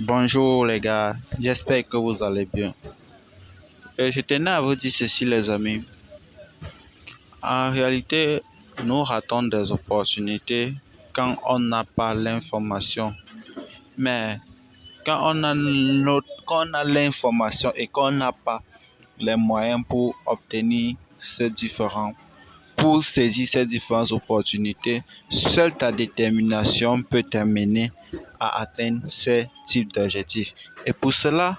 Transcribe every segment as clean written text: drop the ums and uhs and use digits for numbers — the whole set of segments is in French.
Bonjour les gars, j'espère que vous allez bien. Je tenais à vous dire ceci les amis. En réalité, nous ratons des opportunités quand on n'a pas l'information. Mais quand on a l'information et qu'on n'a pas les moyens pour obtenir ces différents, pour saisir ces différentes opportunités, seule ta détermination peut t'amener à atteindre ces types d'objectifs. Et pour cela,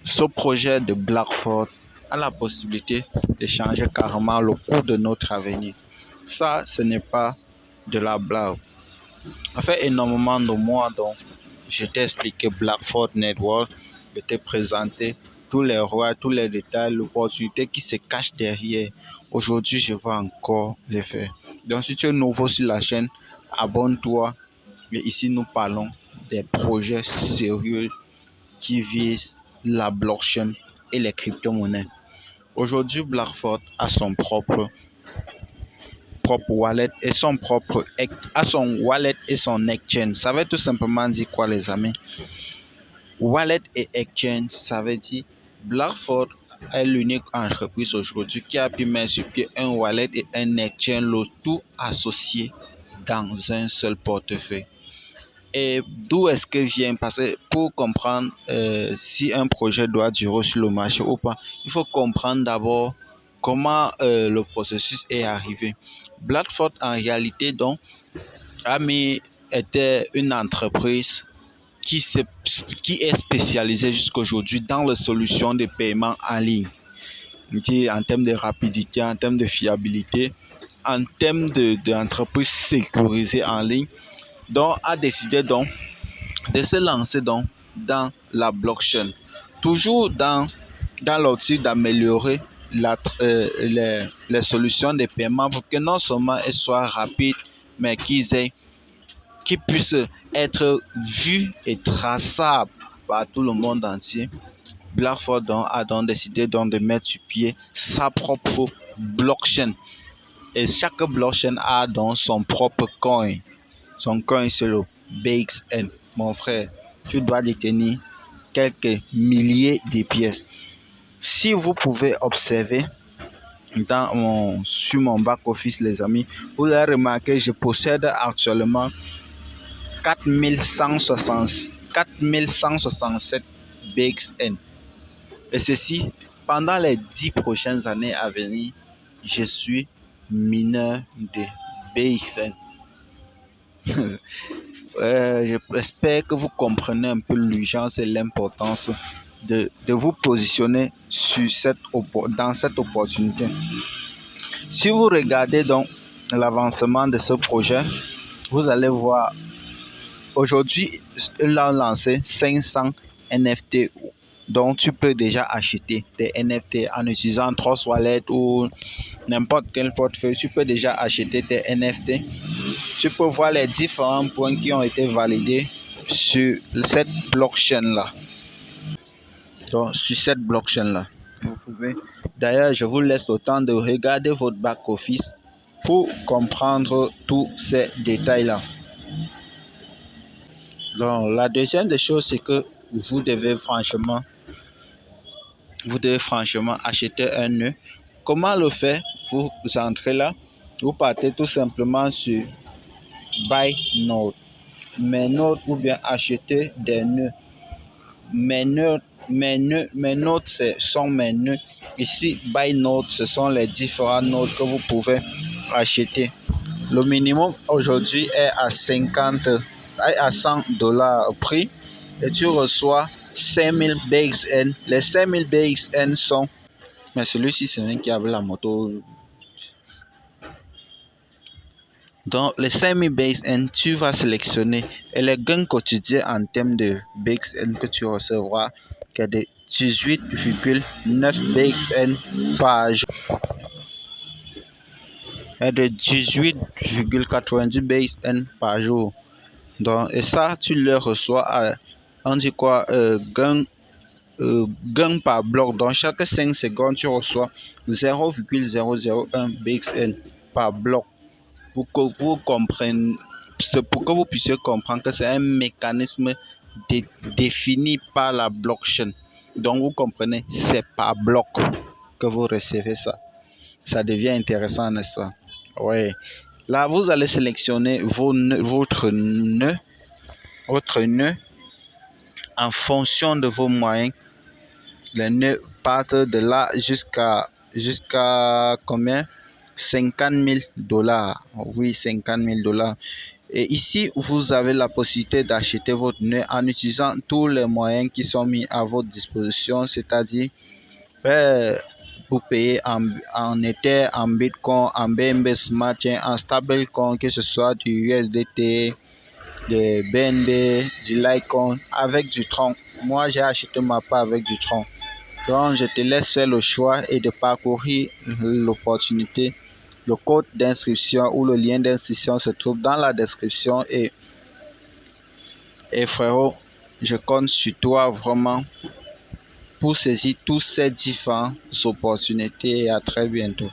ce projet de Blackford a la possibilité de changer carrément le cours de notre avenir. Ça, ce n'est pas de la blague. Ça fait énormément de mois donc je t'ai expliqué Blackford Network, je t'ai présenté tous les rois, tous les détails, l'opportunité qui se cache derrière. Aujourd'hui, je vais encore le faire. Donc, si tu es nouveau sur la chaîne, abonne-toi. Et ici, nous parlons des projets sérieux qui visent la blockchain et les crypto-monnaies. Aujourd'hui, Blackford a son propre wallet et son wallet et son exchange. Ça veut tout simplement dire quoi les amis? Wallet et exchange, ça veut dire Blackford est l'unique entreprise aujourd'hui qui a pu mettre sur pied un wallet et un exchange, le tout associé dans un seul portefeuille. Et d'où est-ce que vient? Parce que pour comprendre si un projet doit durer sur le marché ou pas, il faut comprendre d'abord comment le processus est arrivé. Blackford, en réalité, donc, était une entreprise qui est spécialisée jusqu'à aujourd'hui dans les solutions de paiement en ligne. En termes de rapidité, en termes de fiabilité, en termes d'entreprise sécurisée en ligne, donc a décidé donc de se lancer donc dans la blockchain, toujours dans l'optique d'améliorer les solutions de paiement pour que non seulement elles soient rapides, mais qu'ils puissent être vus et traçables par tout le monde entier. Blackford a donc décidé donc de mettre sur pied sa propre blockchain. Et chaque blockchain a donc son propre coin. Son coin, c'est le BXN. Mon frère, tu dois détenir quelques milliers de pièces. Si vous pouvez observer sur mon back-office, les amis, vous allez remarquer que je possède actuellement 4167 BXN. Et ceci, pendant les 10 prochaines années à venir, je suis mineur de BXN. J'espère que vous comprenez un peu l'urgence et l'importance de vous positionner dans cette opportunité. Si vous regardez donc l'avancement de ce projet, vous allez voir, aujourd'hui, il a lancé 500 NFT. Donc, tu peux déjà acheter des NFT en utilisant Trust Wallet ou n'importe quel portefeuille. Tu peux déjà acheter des NFT. Tu peux voir les différents points qui ont été validés sur cette blockchain-là. Donc, sur cette blockchain-là. D'ailleurs, je vous laisse le temps de regarder votre back-office pour comprendre tous ces détails-là. Donc, la deuxième des choses, c'est que vous devez franchement acheter un nœud. Comment le faire? Vous entrez là, vous partez tout simplement sur Buy Node. Mes notes ou bien acheter des nœuds. Mes notes, ce sont mes nœuds. Ici, Buy Node, ce sont les différents nodes que vous pouvez acheter. Le minimum aujourd'hui est à 100 dollars prix et tu reçois 5000 BXN. Les 5000 BXN sont... Mais celui-ci, c'est un qui avait la moto. Donc, les 5000 BXN, tu vas sélectionner et les gains quotidiens en termes de BXN que tu recevras, qui est de 18,9 BXN par jour. Et de 18,90 BXN par jour. Donc, et ça, tu le reçois à, on dit quoi, gain par bloc. Donc, chaque 5 secondes, tu reçois 0,001 BXN par bloc. Pour que vous compreniez c'est pour que vous puissiez comprendre que c'est un mécanisme défini par la blockchain. Donc, vous comprenez, c'est par bloc que vous recevez ça. Ça devient intéressant, n'est-ce pas? Oui. Là, vous allez sélectionner votre nœud en fonction de vos moyens. Les nœuds partent de là jusqu'à combien? 50 000 dollars. Oui, 50 000 dollars. Et ici, vous avez la possibilité d'acheter votre nœud en utilisant tous les moyens qui sont mis à votre disposition, c'est-à-dire vous payez en Ether, en Bitcoin, en BNB Smart Chain, en stablecoin, que ce soit du USDT, du BNB, du Litecoin, avec du Tron. Moi, j'ai acheté ma part avec du Tron. Donc, je te laisse faire le choix et de parcourir l'opportunité. Le code d'inscription ou le lien d'inscription se trouve dans la description. Et frérot, je compte sur toi vraiment pour saisir toutes ces différentes opportunités et à très bientôt.